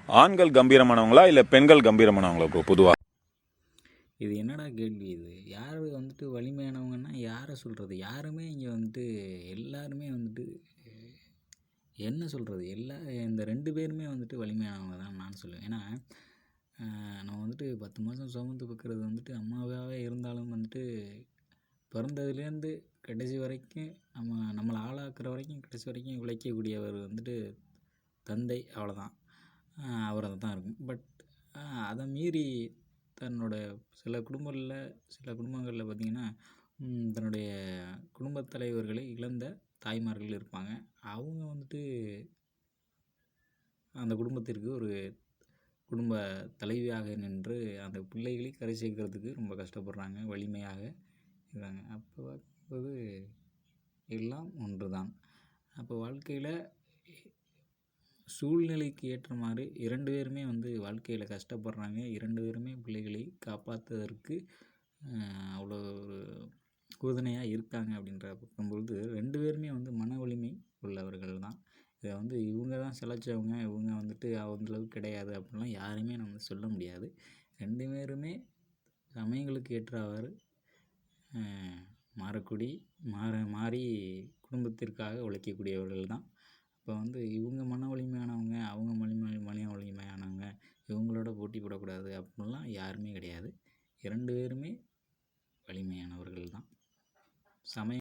ஆண்கள் கம்பீரமானவங்களா இல்லை பெண்கள் கம்பீரமானவங்களா ப்ரோ பொதுவாக? இது என்னடா கேள்வி இது? யார் வந்துட்டு வலிமையானவங்கன்னா யாரை சொல்கிறது? யாருமே இங்கே வந்துட்டு எல்லாருமே வந்துட்டு என்ன சொல்கிறது, இந்த 2 பேருமே வந்துட்டு வலிமையானவங்க தான் நான் சொல்லுவேன். ஏன்னா நம்ம வந்துட்டு 10 மாதம் சுமந்து பார்க்குறது வந்துட்டு அம்மாவாகவே இருந்தாலும் வந்துட்டு பிறந்ததுலேருந்து கடைசி வரைக்கும் நம்மளை ஆளாக்குற வரைக்கும் கடைசி வரைக்கும் உழைக்கக்கூடியவர் வந்துட்டு தந்தை, அவ்வளோதான். அவரை தான் இருக்கும். பட் அதை மீறி தன்னோட சில குடும்பங்களில் பார்த்திங்கன்னா தன்னுடைய குடும்பத் தலைவர்களை இழந்த தாய்மார்கள் இருப்பாங்க. அவங்க வந்துட்டு அந்த குடும்பத்திற்கு ஒரு குடும்ப தலைவியாக நின்று அந்த பிள்ளைகளை கரை சேர்க்கறதுக்கு ரொம்ப கஷ்டப்படுறாங்க, வலிமையாக இருக்காங்க. அப்போ பார்க்கும்போது எல்லாம் ஒன்று தான். அப்போ வாழ்க்கையில் சூழ்நிலைக்கு ஏற்ற மாதிரி 2 பேருமே வந்து வாழ்க்கையில் கஷ்டப்படுறாங்க. 2 பேருமே பிள்ளைகளை காப்பாற்றுவதற்கு அவ்வளோ உறுதுணையாக இருக்காங்க. அப்படின்ற பார்க்கும்பொழுது 2 பேருமே வந்து மன வலிமை உள்ளவர்கள் தான். இதை வந்து இவங்க தான் சிலைச்சவங்க, இவங்க வந்துட்டு அந்தளவுக்கு கிடையாது அப்படின்லாம் யாருமே நம்ம சொல்ல முடியாது. 2 பேருமே சமயங்களுக்கு ஏற்றவாறு மாறி குடும்பத்திற்காக உழைக்கக்கூடியவர்கள் தான். இப்போ வந்து இவங்க மன வலிமையானவங்க, அவங்க மன வலிமையானவங்க, இவங்களோட போட்டி போடக்கூடாது அப்படின்லாம் யாருமே கிடையாது. 2 பேருமே வலிமையானவர்கள் தான். சமயம்